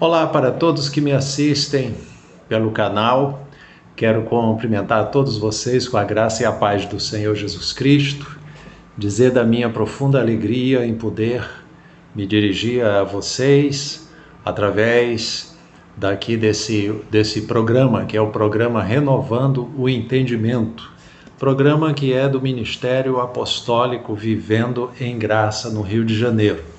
Olá para todos que me assistem pelo canal. Quero cumprimentar a todos vocês com a graça e a paz do Senhor Jesus Cristo, dizer da minha profunda alegria em poder me dirigir a vocês através daqui desse programa, que é o programa Renovando o Entendimento, programa que é do Ministério Apostólico Vivendo em Graça no Rio de Janeiro.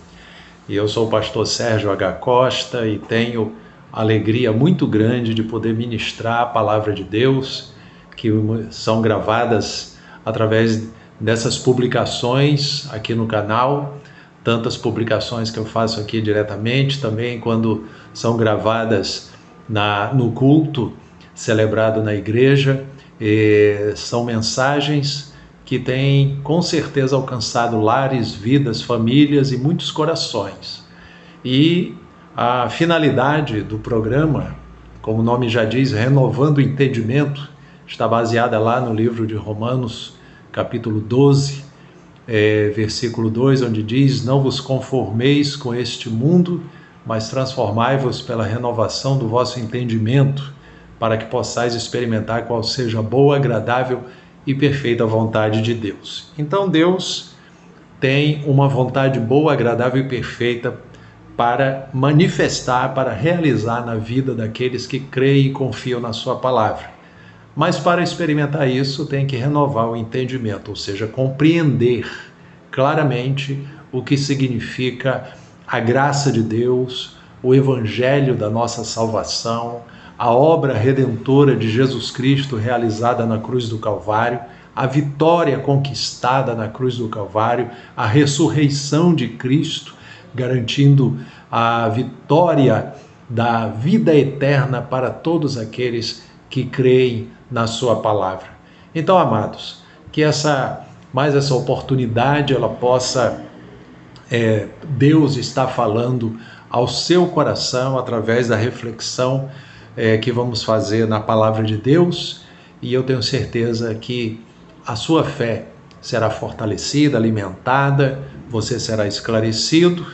E eu sou o pastor Sérgio H. Costa e tenho alegria muito grande de poder ministrar a palavra de Deus, que são gravadas através dessas publicações aqui no canal, tantas publicações que eu faço aqui diretamente, também quando são gravadas no culto celebrado na igreja, são mensagens que têm com certeza alcançado lares, vidas, famílias e muitos corações. E a finalidade do programa, como o nome já diz, Renovando o Entendimento, está baseada lá no livro de Romanos, capítulo 12, versículo 2, onde diz: "Não vos conformeis com este mundo, mas transformai-vos pela renovação do vosso entendimento, para que possais experimentar qual seja a boa, agradável e perfeita vontade de Deus." Então Deus tem uma vontade boa, agradável e perfeita para manifestar, para realizar na vida daqueles que creem e confiam na sua palavra. Mas para experimentar isso tem que renovar o entendimento, ou seja, compreender claramente o que significa a graça de Deus, o evangelho da nossa salvação, a obra redentora de Jesus Cristo realizada na cruz do Calvário, a vitória conquistada na cruz do Calvário, a ressurreição de Cristo, garantindo a vitória da vida eterna para todos aqueles que creem na sua palavra. Então, amados, que essa oportunidade ela possa Deus está falando ao seu coração através da reflexão que vamos fazer na palavra de Deus, e eu tenho certeza que a sua fé será fortalecida, alimentada, você será esclarecido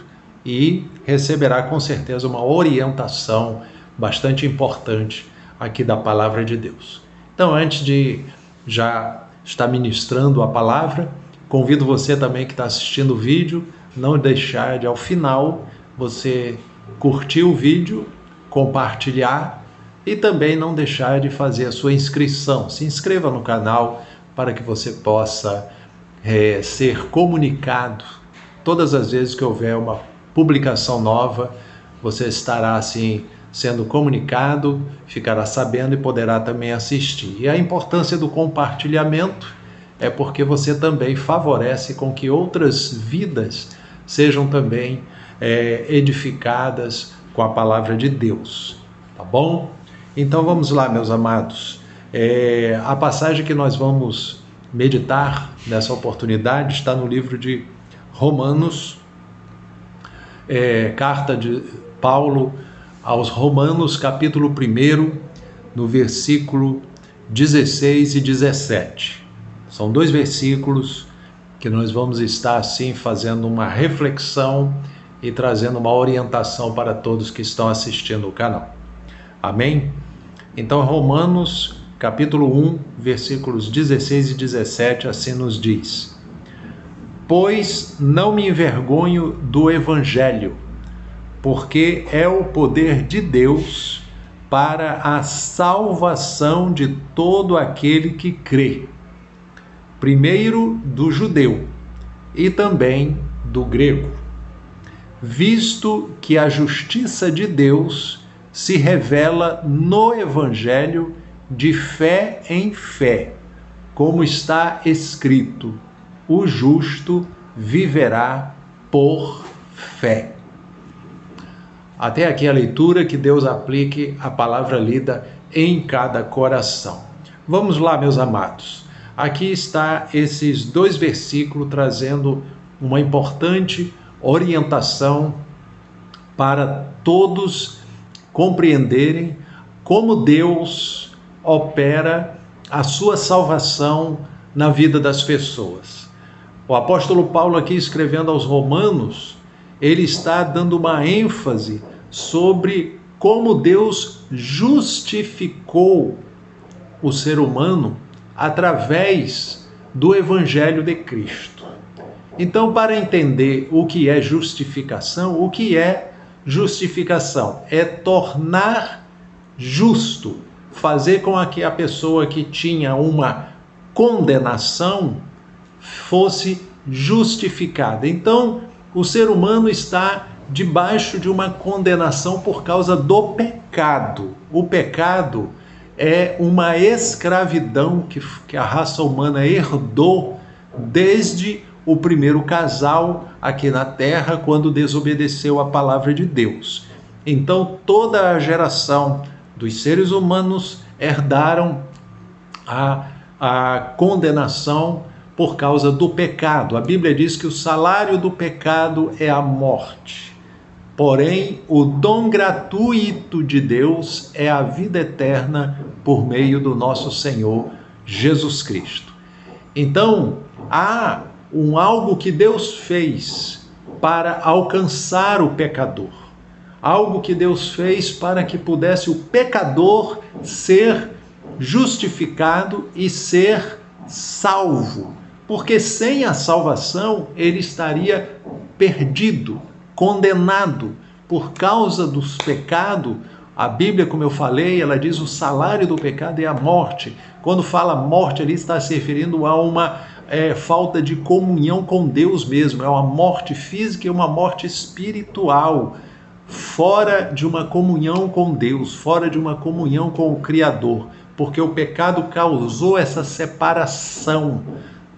e receberá com certeza uma orientação bastante importante aqui da palavra de Deus. Então, antes de já estar ministrando a palavra, convido você também que está assistindo o vídeo, não deixar de, ao final, você curtir o vídeo, compartilhar e também não deixar de fazer a sua inscrição. Se inscreva no canal para que você possa ser comunicado todas as vezes que houver uma publicação nova. Você estará assim sendo comunicado, ficará sabendo e poderá também assistir. E a importância do compartilhamento é porque você também favorece com que outras vidas sejam também edificadas com a palavra de Deus, tá bom? Então vamos lá, meus amados. A passagem que nós vamos meditar nessa oportunidade está no livro de Romanos, carta de Paulo aos Romanos, capítulo 1, no versículo 16 e 17. São 2 versículos que nós vamos estar assim fazendo uma reflexão e trazendo uma orientação para todos que estão assistindo o canal. Amém? Então, Romanos, capítulo 1, versículos 16 e 17, assim nos diz: "Pois não me envergonho do evangelho, porque é o poder de Deus para a salvação de todo aquele que crê, primeiro do judeu e também do grego, visto que a justiça de Deus se revela no evangelho de fé em fé, como está escrito: o justo viverá por fé." Até aqui a leitura, que Deus aplique a palavra lida em cada coração. Vamos lá, meus amados. Aqui está esses 2 versículos trazendo uma importante orientação para todos compreenderem como Deus opera a sua salvação na vida das pessoas. O apóstolo Paulo, aqui escrevendo aos Romanos, ele está dando uma ênfase sobre como Deus justificou o ser humano através do Evangelho de Cristo. Então, para entender o que é justificação, o que é justificação? É tornar justo, fazer com que a pessoa que tinha uma condenação fosse justificada. Então, o ser humano está debaixo de uma condenação por causa do pecado. O pecado é uma escravidão que a raça humana herdou desde o primeiro casal aqui na Terra, quando desobedeceu a palavra de Deus. Então, toda a geração dos seres humanos herdaram a condenação por causa do pecado. A Bíblia diz que o salário do pecado é a morte. Porém, o dom gratuito de Deus é a vida eterna por meio do nosso Senhor Jesus Cristo. Então, há algo que Deus fez para alcançar o pecador. Algo que Deus fez para que pudesse o pecador ser justificado e ser salvo. Porque sem a salvação ele estaria perdido, condenado por causa dos pecados. A Bíblia, como eu falei, ela diz o salário do pecado é a morte. Quando fala morte, ali está se referindo a uma falta de comunhão com Deus mesmo. É uma morte física e uma morte espiritual, fora de uma comunhão com Deus, fora de uma comunhão com o Criador, porque o pecado causou essa separação,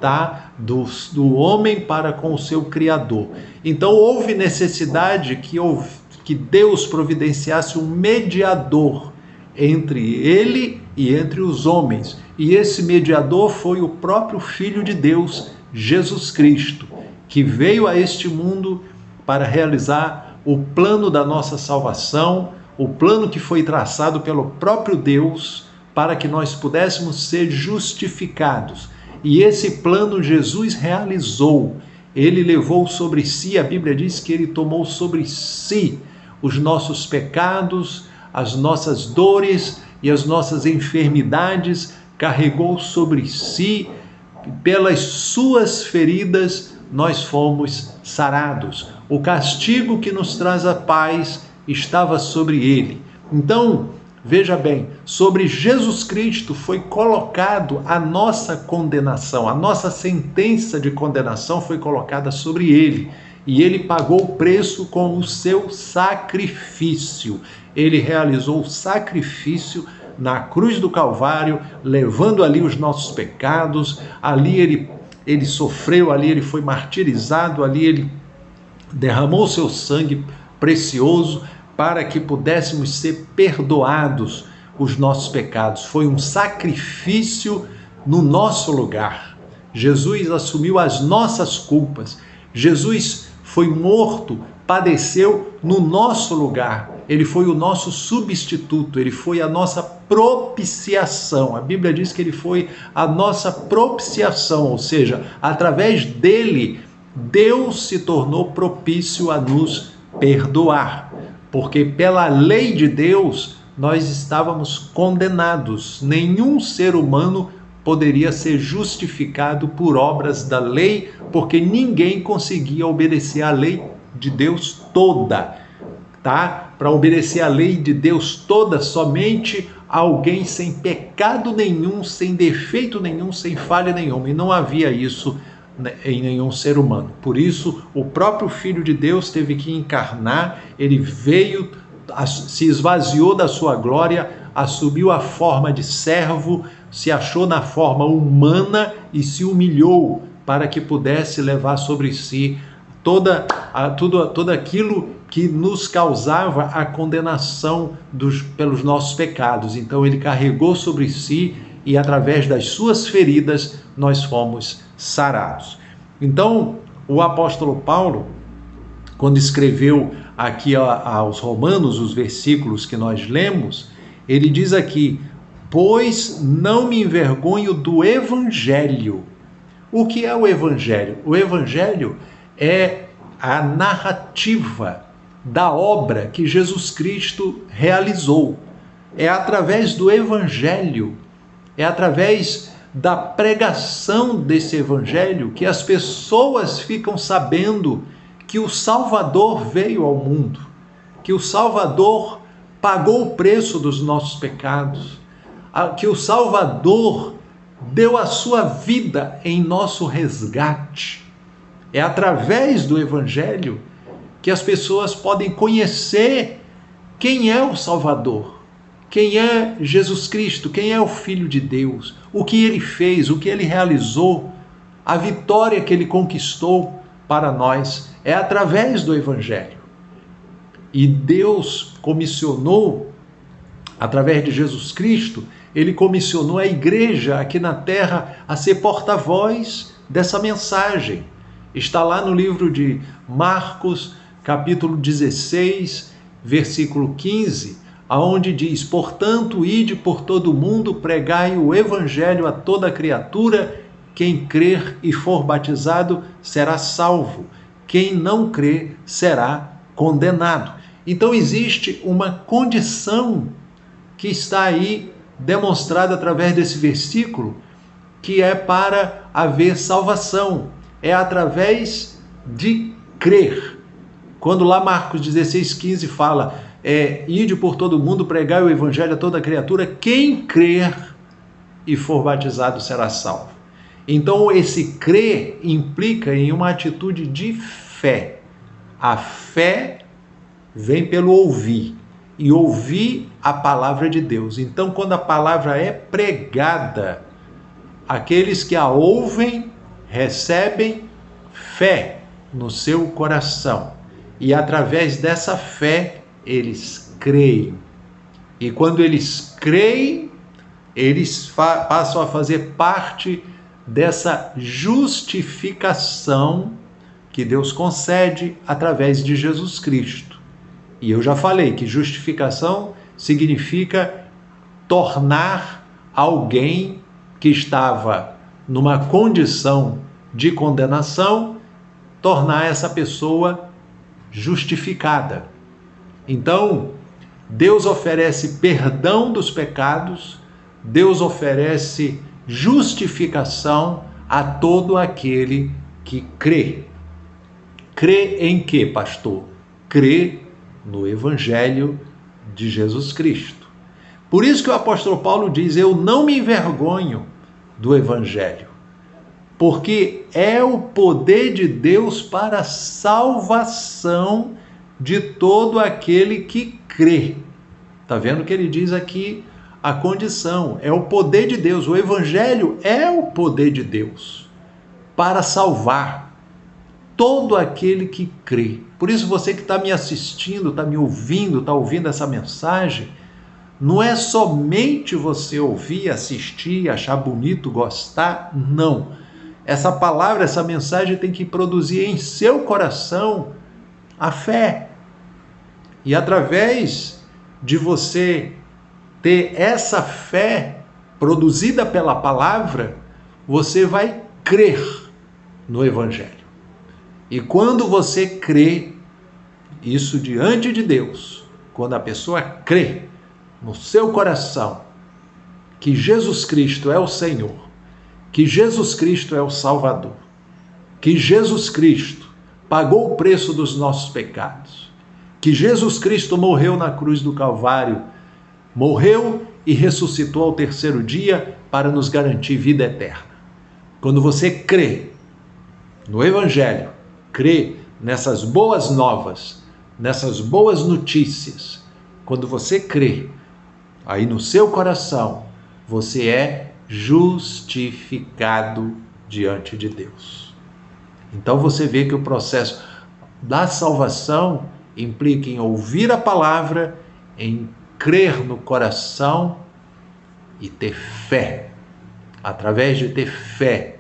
tá? do homem para com o seu Criador. Então houve necessidade que Deus providenciasse um mediador entre ele e entre os homens. E esse mediador foi o próprio Filho de Deus, Jesus Cristo, que veio a este mundo para realizar o plano da nossa salvação, o plano que foi traçado pelo próprio Deus para que nós pudéssemos ser justificados. E esse plano Jesus realizou. Ele levou sobre si, a Bíblia diz que ele tomou sobre si os nossos pecados, as nossas dores e as nossas enfermidades, carregou sobre si, pelas suas feridas nós fomos sarados. O castigo que nos traz a paz estava sobre ele. Então, veja bem, sobre Jesus Cristo foi colocado a nossa condenação, a nossa sentença de condenação foi colocada sobre ele. E ele pagou o preço com o seu sacrifício. Ele realizou o sacrifício na cruz do Calvário, levando ali os nossos pecados. Ali ele sofreu, ali ele foi martirizado, ali ele derramou seu sangue precioso para que pudéssemos ser perdoados os nossos pecados. Foi um sacrifício no nosso lugar. Jesus assumiu as nossas culpas. Jesus foi morto, padeceu no nosso lugar. Ele foi o nosso substituto, ele foi a nossa propiciação. A Bíblia diz que ele foi a nossa propiciação, ou seja, através dele, Deus se tornou propício a nos perdoar. Porque pela lei de Deus, nós estávamos condenados. Nenhum ser humano poderia ser justificado por obras da lei, porque ninguém conseguia obedecer à lei de Deus toda, tá? Para obedecer à lei de Deus toda, somente alguém sem pecado nenhum, sem defeito nenhum, sem falha nenhuma. E não havia isso em nenhum ser humano. Por isso, o próprio Filho de Deus teve que encarnar, ele veio, se esvaziou da sua glória, assumiu a forma de servo, se achou na forma humana e se humilhou para que pudesse levar sobre si tudo aquilo que nos causava a condenação pelos nossos pecados. Então ele carregou sobre si e através das suas feridas nós fomos sarados. Então o apóstolo Paulo, quando escreveu aqui aos Romanos os versículos que nós lemos, ele diz aqui: pois não me envergonho do Evangelho. O que é o Evangelho? O Evangelho é a narrativa da obra que Jesus Cristo realizou. É através do Evangelho, é através da pregação desse Evangelho que as pessoas ficam sabendo que o Salvador veio ao mundo, que o Salvador pagou o preço dos nossos pecados, que o Salvador deu a sua vida em nosso resgate. É através do Evangelho que as pessoas podem conhecer quem é o Salvador, quem é Jesus Cristo, quem é o Filho de Deus, o que ele fez, o que ele realizou, a vitória que ele conquistou para nós. É através do Evangelho. E Deus comissionou, através de Jesus Cristo, ele comissionou a igreja aqui na terra a ser porta-voz dessa mensagem. Está lá no livro de Marcos, capítulo 16, versículo 15, aonde diz: portanto, ide por todo o mundo, pregai o evangelho a toda criatura, quem crer e for batizado será salvo, quem não crer será condenado. Então existe uma condição que está aí demonstrada através desse versículo, que é para haver salvação, é através de crer. Quando lá Marcos 16,15 fala, ide por todo mundo, pregai o evangelho a toda criatura, quem crer e for batizado será salvo. Então esse crer implica em uma atitude de fé. A fé vem pelo ouvir, e ouvir a palavra de Deus. Então quando a palavra é pregada, aqueles que a ouvem recebem fé no seu coração, e através dessa fé eles creem. E quando eles creem, eles passam a fazer parte dessa justificação que Deus concede através de Jesus Cristo. E eu já falei que justificação significa tornar alguém que estava numa condição de condenação, tornar essa pessoa justificada. Então, Deus oferece perdão dos pecados, Deus oferece justificação a todo aquele que crê. Crê em quê, pastor? Crê no Evangelho de Jesus Cristo. Por isso que o apóstolo Paulo diz: eu não me envergonho do Evangelho, porque é o poder de Deus para a salvação de todo aquele que crê. Está vendo que ele diz aqui a condição? É o poder de Deus. O Evangelho é o poder de Deus para salvar todo aquele que crê. Por isso você que está me assistindo, está me ouvindo, está ouvindo essa mensagem, não é somente você ouvir, assistir, achar bonito, gostar, não. Essa palavra, essa mensagem tem que produzir em seu coração a fé. E através de você ter essa fé produzida pela palavra, você vai crer no Evangelho. E quando você crê, isso diante de Deus, quando a pessoa crê no seu coração que Jesus Cristo é o Senhor, que Jesus Cristo é o Salvador, que Jesus Cristo pagou o preço dos nossos pecados, que Jesus Cristo morreu na cruz do Calvário, morreu e ressuscitou ao terceiro dia para nos garantir vida eterna. Quando você crê no Evangelho, crê nessas boas novas, nessas boas notícias, quando você crê, aí no seu coração, você é justificado diante de Deus. Então você vê que o processo da salvação implica em ouvir a palavra, em crer no coração e ter fé. Através de ter fé,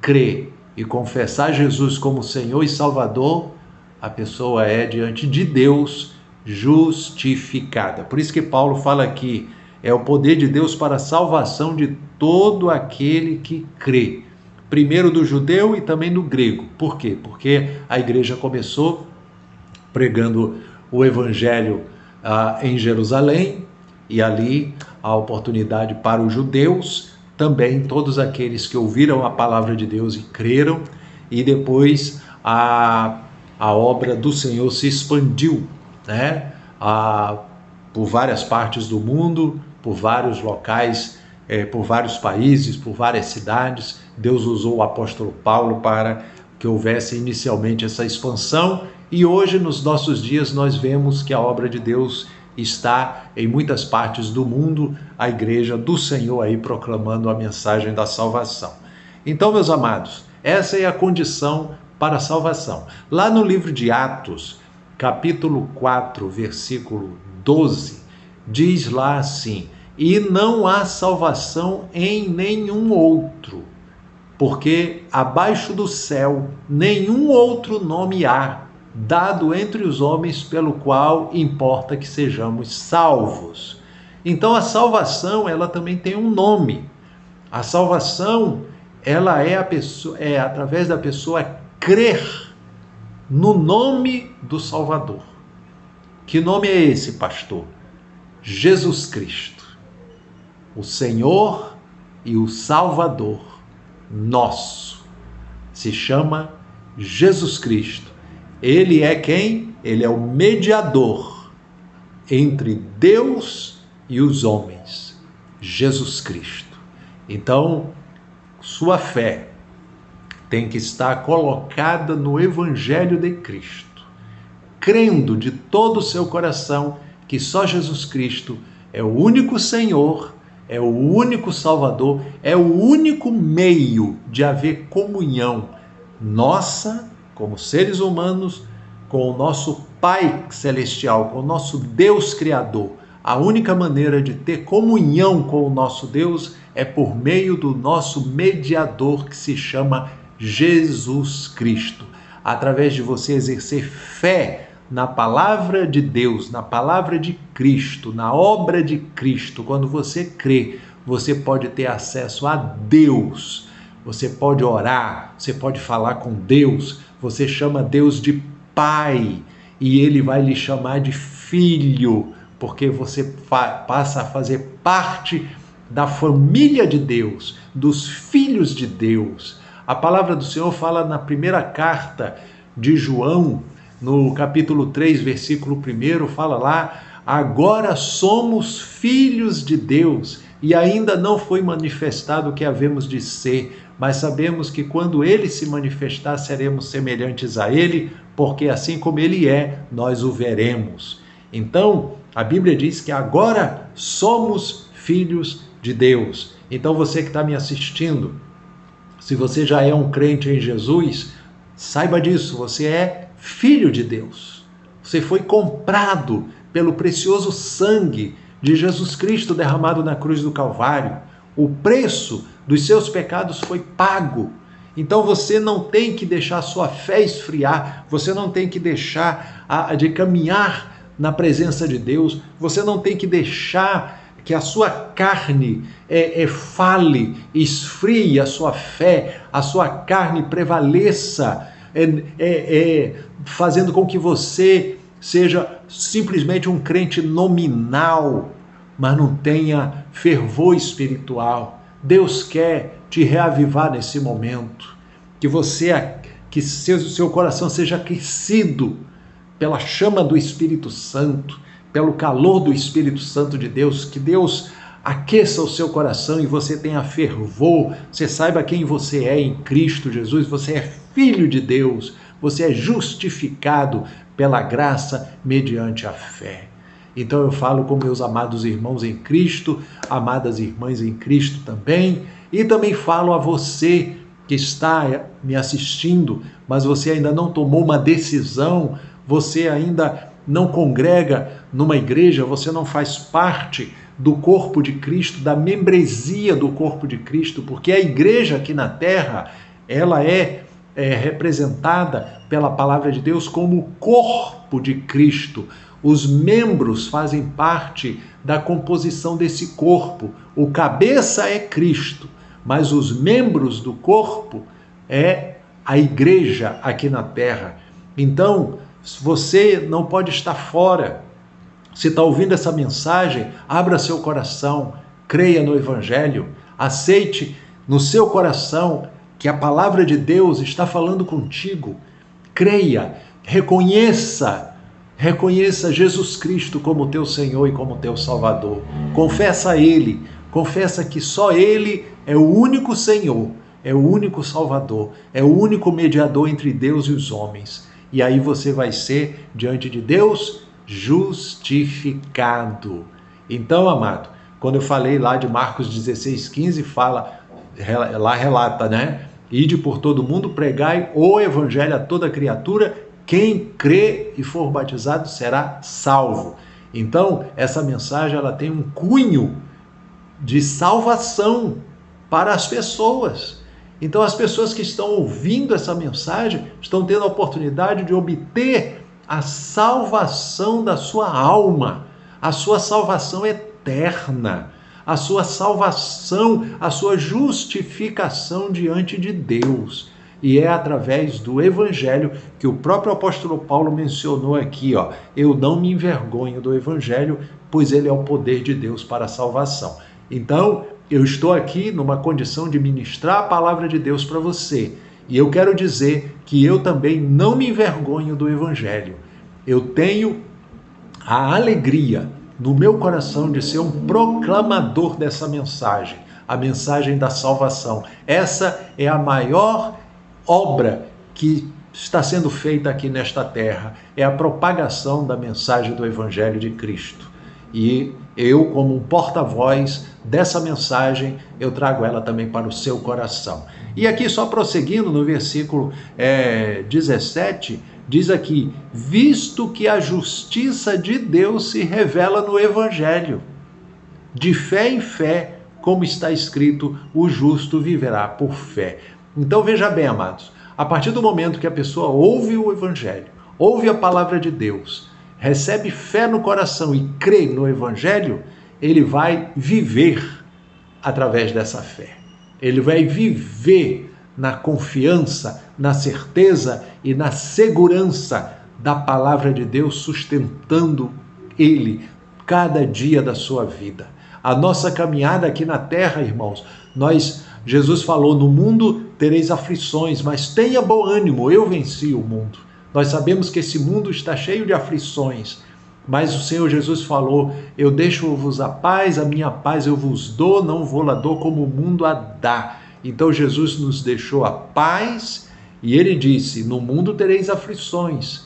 crer e confessar Jesus como Senhor e Salvador, a pessoa é diante de Deus justificada. Por isso que Paulo fala aqui, é o poder de Deus para a salvação de todo aquele que crê. Primeiro do judeu e também do grego. Por quê? Porque a igreja começou pregando o evangelho em Jerusalém, e ali a oportunidade para os judeus, também todos aqueles que ouviram a palavra de Deus e creram, e depois a obra do Senhor se expandiu, né? Por várias partes do mundo, por vários locais, por vários países, por várias cidades. Deus usou o apóstolo Paulo para que houvesse inicialmente essa expansão, e hoje, nos nossos dias, nós vemos que a obra de Deus está em muitas partes do mundo, a igreja do Senhor aí proclamando a mensagem da salvação. Então, meus amados, essa é a condição para a salvação. Lá no livro de Atos, capítulo 4, versículo 12, diz lá assim: e não há salvação em nenhum outro, porque abaixo do céu nenhum outro nome há, dado entre os homens, pelo qual importa que sejamos salvos. Então a salvação, ela também tem um nome. A salvação, ela é através da pessoa crer no nome do Salvador. Que nome é esse, pastor? Jesus Cristo, o Senhor e o Salvador nosso. Se chama Jesus Cristo. Ele é quem? Ele é o mediador entre Deus e os homens, Jesus Cristo. Então, sua fé tem que estar colocada no Evangelho de Cristo, crendo de todo o seu coração que só Jesus Cristo é o único Senhor, é o único Salvador, é o único meio de haver comunhão nossa, como seres humanos, com o nosso Pai Celestial, com o nosso Deus Criador. A única maneira de ter comunhão com o nosso Deus é por meio do nosso mediador, que se chama Jesus Cristo. Através de você exercer fé na palavra de Deus, na palavra de Cristo, na obra de Cristo, quando você crê, você pode ter acesso a Deus. Você pode orar, você pode falar com Deus, você chama Deus de Pai e Ele vai lhe chamar de Filho, porque você passa a fazer parte da família de Deus, dos filhos de Deus. A palavra do Senhor fala na primeira carta de João, no capítulo 3, versículo 1, fala lá: agora somos filhos de Deus e ainda não foi manifestado o que havemos de ser, mas sabemos que quando Ele se manifestar, seremos semelhantes a Ele, porque assim como Ele é, nós o veremos. Então, a Bíblia diz que agora somos filhos de Deus. Então, você que está me assistindo, se você já é um crente em Jesus, saiba disso, você é filho de Deus. Você foi comprado pelo precioso sangue de Jesus Cristo derramado na cruz do Calvário. O preço dos seus pecados foi pago. Então você não tem que deixar a sua fé esfriar, você não tem que deixar de caminhar na presença de Deus, você não tem que deixar que a sua carne fale, esfrie a sua fé, a sua carne prevaleça, fazendo com que você seja simplesmente um crente nominal, mas não tenha fervor espiritual. Deus quer te reavivar nesse momento, que seu coração seja aquecido pela chama do Espírito Santo, pelo calor do Espírito Santo de Deus, que Deus aqueça o seu coração e você tenha fervor, você saiba quem você é em Cristo Jesus, você é filho de Deus, você é justificado pela graça mediante a fé. Então eu falo com meus amados irmãos em Cristo, amadas irmãs em Cristo também, e também falo a você que está me assistindo, mas você ainda não tomou uma decisão, você ainda não congrega numa igreja, você não faz parte do corpo de Cristo, da membresia do corpo de Cristo, porque a igreja aqui na terra, ela é representada pela palavra de Deus como o corpo de Cristo. Os membros fazem parte da composição desse corpo. O cabeça é Cristo, mas os membros do corpo é a igreja aqui na terra. Então, Você não pode estar fora. Se está ouvindo essa mensagem, abra seu coração, creia no Evangelho, aceite no seu coração que a palavra de Deus está falando contigo. Creia, reconheça Jesus Cristo como teu Senhor e como teu Salvador. Confessa a Ele, confessa que só Ele é o único Senhor, é o único Salvador, é o único mediador entre Deus e os homens. E aí você vai ser, diante de Deus, justificado. Então, amado, quando eu falei lá de Marcos 16,15, lá relata, né? Ide por todo mundo, pregai o evangelho a toda criatura, quem crê e for batizado será salvo. Então, essa mensagem ela tem um cunho de salvação para as pessoas. Então, as pessoas que estão ouvindo essa mensagem estão tendo a oportunidade de obter a salvação da sua alma, a sua salvação eterna, a sua salvação, a sua justificação diante de Deus. E é através do Evangelho que o próprio apóstolo Paulo mencionou aqui, ó, eu não me envergonho do Evangelho, pois ele é o poder de Deus para a salvação. Então, eu estou aqui numa condição de ministrar a palavra de Deus para você. E eu quero dizer que eu também não me envergonho do Evangelho. Eu tenho a alegria no meu coração de ser um proclamador dessa mensagem, a mensagem da salvação. Essa é a maior obra que está sendo feita aqui nesta terra, é a propagação da mensagem do Evangelho de Cristo. E eu, como um porta-voz dessa mensagem, eu trago ela também para o seu coração. E aqui, só prosseguindo no versículo 17, diz aqui, visto que a justiça de Deus se revela no Evangelho, de fé em fé, como está escrito, o justo viverá por fé. Então veja bem, amados, a partir do momento que a pessoa ouve o Evangelho, ouve a palavra de Deus, recebe fé no coração e crê no Evangelho, ele vai viver através dessa fé. Ele vai viver na confiança, na certeza e na segurança da palavra de Deus, sustentando ele cada dia da sua vida. A nossa caminhada aqui na terra, irmãos, Jesus falou, no mundo tereis aflições, mas tenha bom ânimo, eu venci o mundo. Nós sabemos que esse mundo está cheio de aflições, mas o Senhor Jesus falou, eu deixo-vos a paz, a minha paz eu vos dou, não vou lá dou como o mundo a dá. Então Jesus nos deixou a paz e ele disse, no mundo tereis aflições,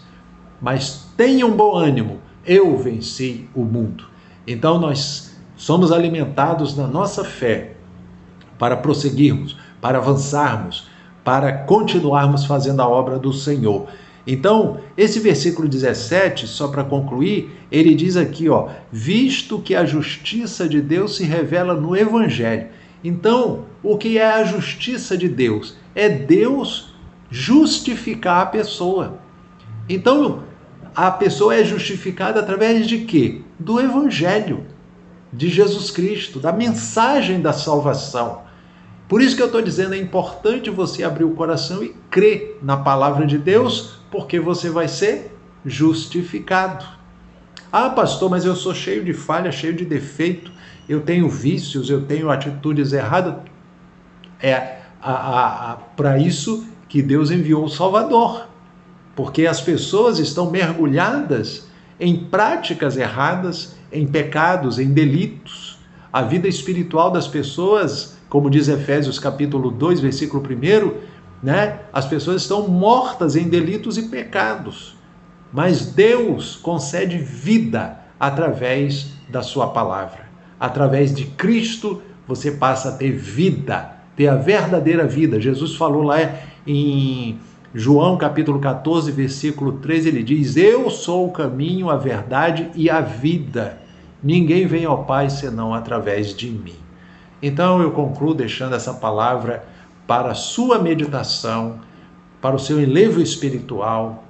mas tenham bom ânimo, eu venci o mundo. Então nós somos alimentados na nossa fé para prosseguirmos, para avançarmos, para continuarmos fazendo a obra do Senhor. Então, esse versículo 17, só para concluir, ele diz aqui, ó, visto que a justiça de Deus se revela no Evangelho. Então, o que é a justiça de Deus? É Deus justificar a pessoa. Então, a pessoa é justificada através de quê? Do Evangelho de Jesus Cristo, da mensagem da salvação. Por isso que eu estou dizendo, é importante você abrir o coração e crer na palavra de Deus, porque você vai ser justificado. Ah, pastor, mas eu sou cheio de falha, cheio de defeito, eu tenho vícios, eu tenho atitudes erradas. É para isso que Deus enviou o Salvador, porque as pessoas estão mergulhadas em práticas erradas, em pecados, em delitos. A vida espiritual das pessoas, como diz Efésios capítulo 2, versículo 1, né? As pessoas estão mortas em delitos e pecados, mas Deus concede vida através da sua palavra. Através de Cristo você passa a ter vida, ter a verdadeira vida. Jesus falou lá em João capítulo 14, versículo 13, ele diz, eu sou o caminho, a verdade e a vida. Ninguém vem ao Pai senão através de mim. Então eu concluo deixando essa palavra para a sua meditação, para o seu enlevo espiritual,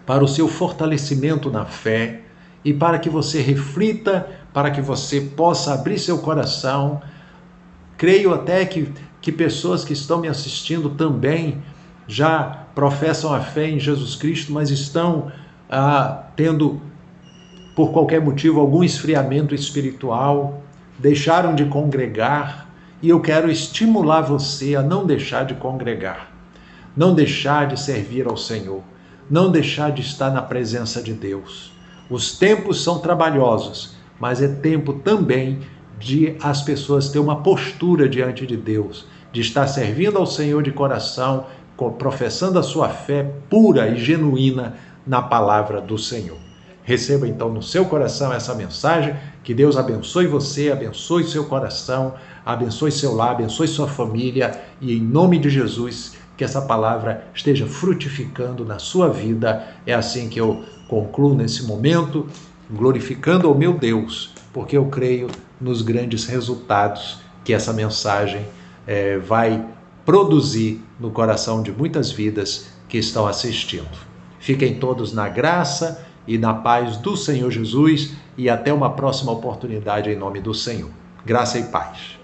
para o seu fortalecimento na fé e para que você reflita, para que você possa abrir seu coração. Creio até que pessoas que estão me assistindo também já professam a fé em Jesus Cristo, mas estão tendo, por qualquer motivo, algum esfriamento espiritual, deixaram de congregar, e eu quero estimular você a não deixar de congregar, não deixar de servir ao Senhor, não deixar de estar na presença de Deus. Os tempos são trabalhosos, mas é tempo também de as pessoas ter uma postura diante de Deus, de estar servindo ao Senhor de coração, professando a sua fé pura e genuína na palavra do Senhor. Receba então no seu coração essa mensagem, que Deus abençoe você, abençoe seu coração, abençoe seu lar, abençoe sua família, e em nome de Jesus, que essa palavra esteja frutificando na sua vida. É assim que eu concluo nesse momento, glorificando ao meu Deus, porque eu creio nos grandes resultados que essa mensagem vai produzir no coração de muitas vidas que estão assistindo. Fiquem todos na graça e na paz do Senhor Jesus, e até uma próxima oportunidade em nome do Senhor. Graça e paz.